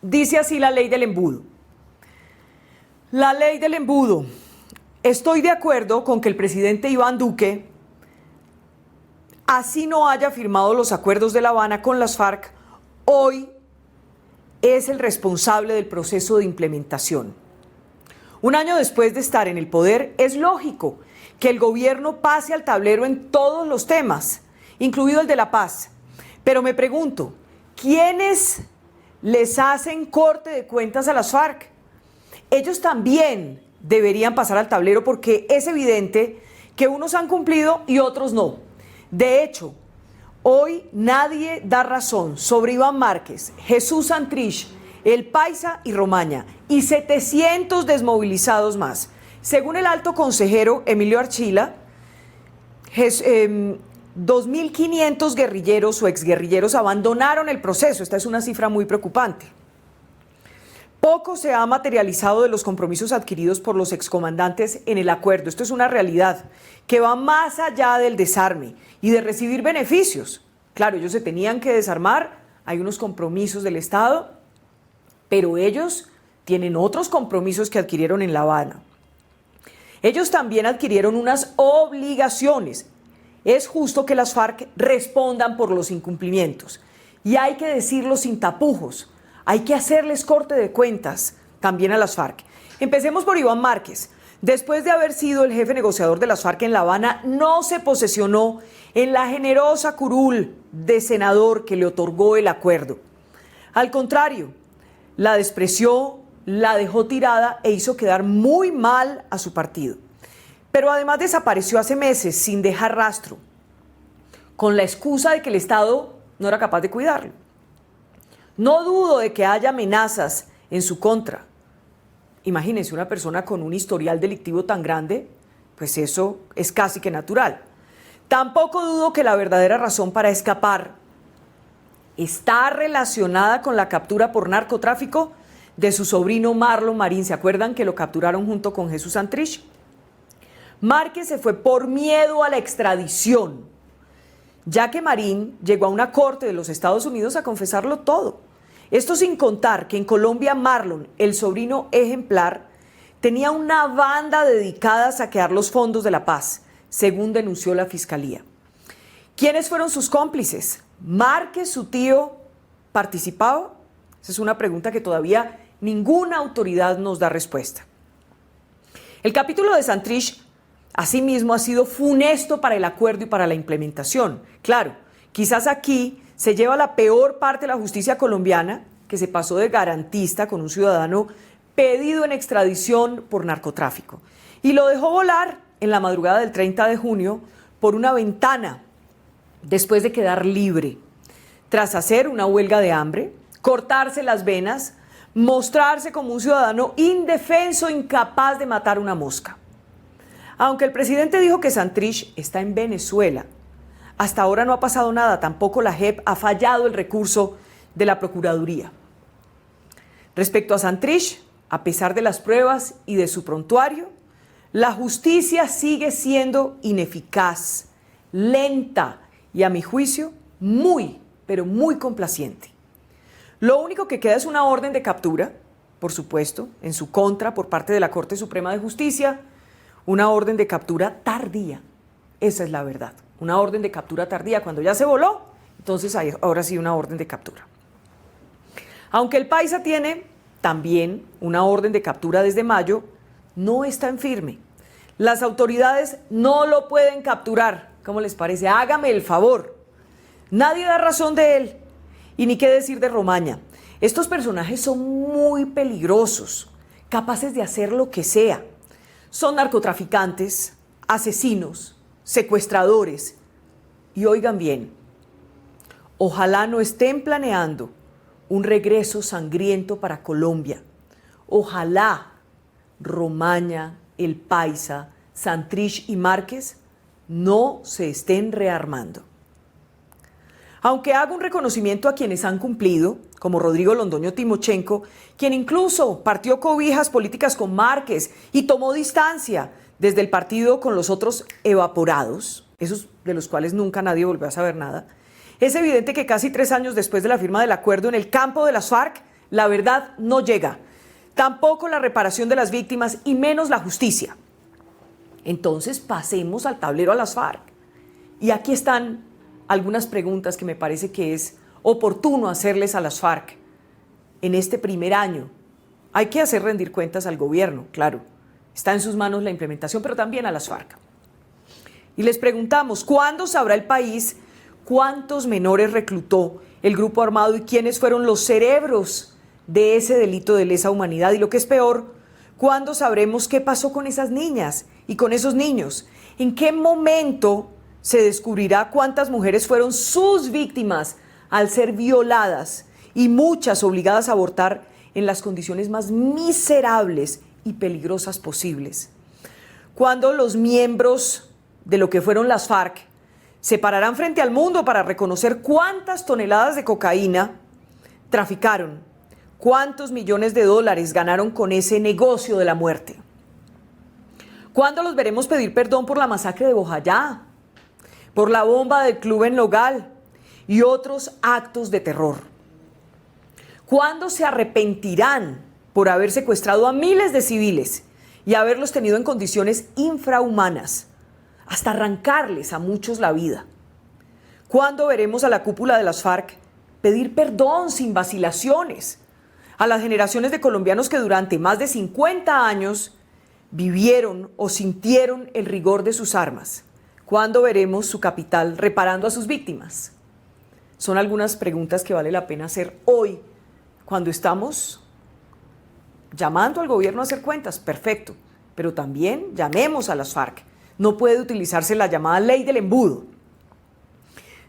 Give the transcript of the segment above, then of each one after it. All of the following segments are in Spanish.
Dice así la ley del embudo. La ley del embudo. Estoy de acuerdo con que el presidente Iván Duque, así no haya firmado los acuerdos de La Habana con las FARC, hoy es el responsable del proceso de implementación. Un año después de estar en el poder, es lógico que el gobierno pase al tablero en todos los temas, incluido el de la paz. Pero me pregunto, ¿quiénes les hacen corte de cuentas a las FARC? Ellos también deberían pasar al tablero porque es evidente que unos han cumplido y otros no. De hecho, hoy nadie da razón sobre Iván Márquez, Jesús Santrich, El Paisa y Romaña, y 700 desmovilizados más. Según el alto consejero Emilio Archila, 2.500 guerrilleros o exguerrilleros abandonaron el proceso. Esta es una cifra muy preocupante. Poco se ha materializado de los compromisos adquiridos por los excomandantes en el acuerdo. Esto es una realidad que va más allá del desarme y de recibir beneficios. Claro, ellos se tenían que desarmar, hay unos compromisos del Estado, pero ellos tienen otros compromisos que adquirieron en La Habana. Ellos también adquirieron unas obligaciones. Es justo que las FARC respondan por los incumplimientos. Y hay que decirlo sin tapujos. Hay que hacerles corte de cuentas también a las FARC. Empecemos por Iván Márquez. Después de haber sido el jefe negociador de las FARC en La Habana, no se posesionó en la generosa curul de senador que le otorgó el acuerdo. Al contrario, la despreció, la dejó tirada e hizo quedar muy mal a su partido. Pero además desapareció hace meses sin dejar rastro, con la excusa de que el Estado no era capaz de cuidarlo. No dudo de que haya amenazas en su contra. Imagínense una persona con un historial delictivo tan grande, pues eso es casi que natural. Tampoco dudo que la verdadera razón para escapar está relacionada con la captura por narcotráfico de su sobrino Marlon Marín. ¿Se acuerdan que lo capturaron junto con Jesús Santrich? Márquez se fue por miedo a la extradición, ya que Marín llegó a una corte de los Estados Unidos a confesarlo todo. Esto sin contar que en Colombia Marlon, el sobrino ejemplar, tenía una banda dedicada a saquear los fondos de la paz, según denunció la Fiscalía. ¿Quiénes fueron sus cómplices? ¿Márquez, su tío, participaba? Esa es una pregunta que todavía ninguna autoridad nos da respuesta. El capítulo de Santrich, asimismo, ha sido funesto para el acuerdo y para la implementación. Claro, quizás aquí se lleva la peor parte de la justicia colombiana, que se pasó de garantista con un ciudadano pedido en extradición por narcotráfico. Y lo dejó volar en la madrugada del 30 de junio por una ventana, después de quedar libre, tras hacer una huelga de hambre, cortarse las venas, mostrarse como un ciudadano indefenso, incapaz de matar una mosca. Aunque el presidente dijo que Santrich está en Venezuela, hasta ahora no ha pasado nada, tampoco la JEP ha fallado el recurso de la Procuraduría. Respecto a Santrich, a pesar de las pruebas y de su prontuario, la justicia sigue siendo ineficaz, lenta y, a mi juicio, muy, pero muy complaciente. Lo único que queda es una orden de captura, por supuesto, en su contra por parte de la Corte Suprema de Justicia, una orden de captura tardía. Esa es la verdad. Una orden de captura tardía. Cuando ya se voló, entonces hay ahora sí una orden de captura. Aunque el Paisa tiene también una orden de captura desde mayo, no está en firme. Las autoridades no lo pueden capturar. ¿Cómo les parece? Hágame el favor. Nadie da razón de él. Y ni qué decir de Romaña. Estos personajes son muy peligrosos, capaces de hacer lo que sea. Son narcotraficantes, asesinos, secuestradores. Y oigan bien, ojalá no estén planeando un regreso sangriento para Colombia. Ojalá Romaña, El Paisa, Santrich y Márquez no se estén rearmando. Aunque hago un reconocimiento a quienes han cumplido, como Rodrigo Londoño Timochenko, quien incluso partió cobijas políticas con Márquez y tomó distancia desde el partido con los otros evaporados, esos de los cuales nunca nadie volvió a saber nada, es evidente que casi 3 años después de la firma del acuerdo en el campo de las FARC, La verdad no llega, tampoco la reparación de las víctimas y menos la justicia. Entonces pasemos al tablero a las FARC. Y aquí están algunas preguntas que me parece que es oportuno hacerles a las FARC en este primer año. Hay que hacer rendir cuentas al gobierno, claro. Está en sus manos la implementación, pero también a las FARC. Y les preguntamos, ¿cuándo sabrá el país cuántos menores reclutó el grupo armado y quiénes fueron los cerebros de ese delito de lesa humanidad? Y lo que es peor, ¿cuándo sabremos qué pasó con esas niñas y con esos niños? ¿En qué momento se descubrirá cuántas mujeres fueron sus víctimas al ser violadas y muchas obligadas a abortar en las condiciones más miserables y peligrosas posibles? ¿Cuándo los miembros de lo que fueron las FARC se pararán frente al mundo para reconocer cuántas toneladas de cocaína traficaron? ¿Cuántos millones de dólares ganaron con ese negocio de la muerte? ¿Cuándo los veremos pedir perdón por la masacre de Bojayá, por la bomba del club en Nogal y otros actos de terror? ¿Cuándo se arrepentirán por haber secuestrado a miles de civiles y haberlos tenido en condiciones infrahumanas, hasta arrancarles a muchos la vida? ¿Cuándo veremos a la cúpula de las FARC pedir perdón sin vacilaciones a las generaciones de colombianos que durante más de 50 años vivieron o sintieron el rigor de sus armas? ¿Cuándo veremos su capital reparando a sus víctimas? Son algunas preguntas que vale la pena hacer hoy, cuando estamos llamando al gobierno a hacer cuentas, perfecto, pero también llamemos a las FARC. No puede utilizarse la llamada ley del embudo.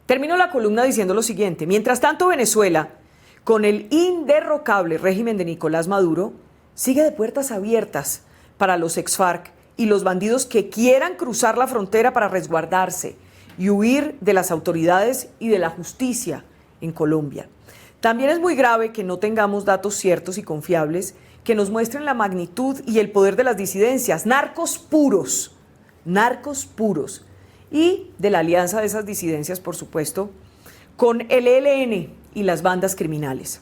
Termino la columna diciendo lo siguiente: mientras tanto, Venezuela, con el inderrocable régimen de Nicolás Maduro, sigue de puertas abiertas para los ex-FARC y los bandidos que quieran cruzar la frontera para resguardarse y huir de las autoridades y de la justicia en Colombia. También es muy grave que no tengamos datos ciertos y confiables que nos muestren la magnitud y el poder de las disidencias, narcos puros, y de la alianza de esas disidencias, por supuesto, con el ELN y las bandas criminales.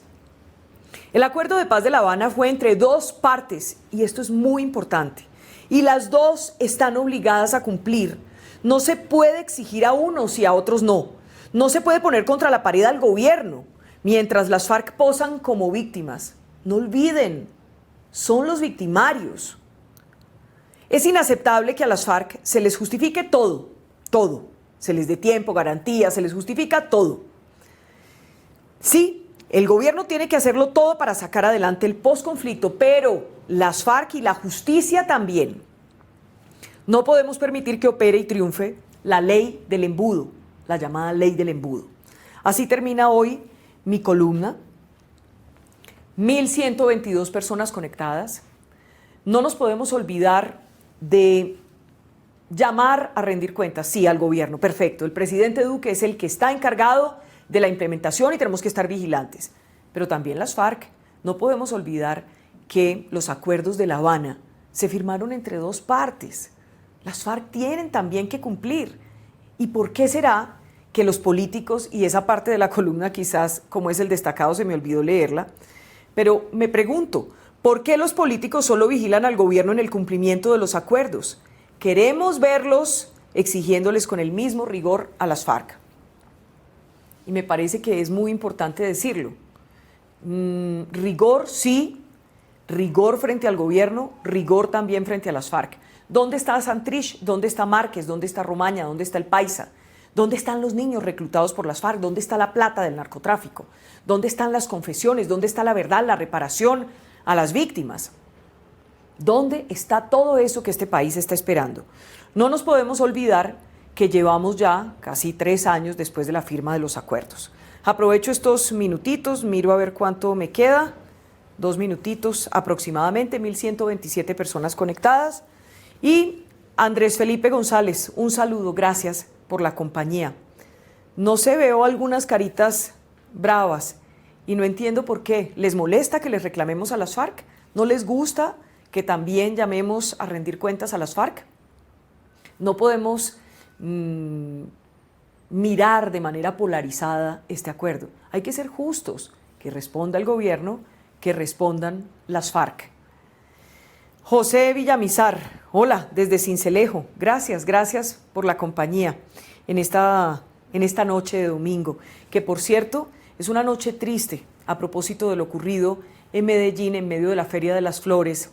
El acuerdo de paz de La Habana fue entre dos partes, y esto es muy importante, y las dos están obligadas a cumplir. No se puede exigir a unos y a otros no. No se puede poner contra la pared al gobierno, mientras las FARC posan como víctimas. No olviden, son los victimarios. Es inaceptable que a las FARC se les justifique todo. Se les dé tiempo, garantías, se les justifica todo. Sí, el gobierno tiene que hacerlo todo para sacar adelante el posconflicto, pero las FARC y la justicia también. No podemos permitir que opere y triunfe la ley del embudo, la llamada ley del embudo. Así termina hoy mi columna. 1.122 personas conectadas. No nos podemos olvidar de llamar a rendir cuentas, sí, al gobierno, perfecto. El presidente Duque es el que está encargado de la implementación y tenemos que estar vigilantes. Pero también las FARC. No podemos olvidar que los acuerdos de La Habana se firmaron entre dos partes. Las FARC tienen también que cumplir. ¿Y por qué será que los políticos, y esa parte de la columna quizás, como es el destacado, se me olvidó leerla, pero me pregunto, ¿por qué los políticos solo vigilan al gobierno en el cumplimiento de los acuerdos? Queremos verlos exigiéndoles con el mismo rigor a las FARC. Y me parece que es muy importante decirlo. Rigor sí, rigor frente al gobierno, rigor también frente a las FARC. ¿Dónde está Santrich? ¿Dónde está Márquez? ¿Dónde está Romaña? ¿Dónde está el Paisa? ¿Dónde están los niños reclutados por las FARC? ¿Dónde está la plata del narcotráfico? ¿Dónde están las confesiones? ¿Dónde está la verdad, la reparación a las víctimas? ¿Dónde está todo eso que este país está esperando? No nos podemos olvidar que llevamos ya casi 3 años después de la firma de los acuerdos. Aprovecho estos minutitos, miro a ver cuánto me queda. 2 minutitos aproximadamente, 1.127 personas conectadas. Y Andrés Felipe González, un saludo, gracias por la compañía. No se veo algunas caritas bravas y no entiendo por qué. ¿Les molesta que les reclamemos a las FARC? ¿No les gusta que también llamemos a rendir cuentas a las FARC? No podemos mirar de manera polarizada este acuerdo. Hay que ser justos, que responda el gobierno, que respondan las FARC. José Villamizar, hola, desde Sincelejo. Gracias por la compañía en esta noche de domingo, que por cierto es una noche triste a propósito de lo ocurrido en Medellín en medio de la Feria de las Flores,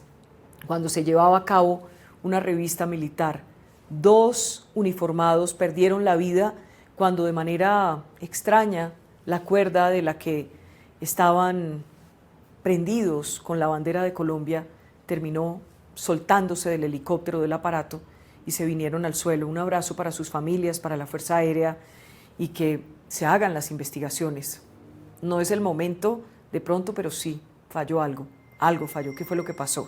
cuando se llevaba a cabo una revista militar. 2 uniformados perdieron la vida cuando de manera extraña la cuerda de la que estaban prendidos con la bandera de Colombia terminó soltándose del helicóptero del aparato y se vinieron al suelo. Un abrazo para sus familias, para la Fuerza Aérea, y que se hagan las investigaciones. No es el momento de pronto, pero sí falló algo falló. ¿Qué fue lo que pasó?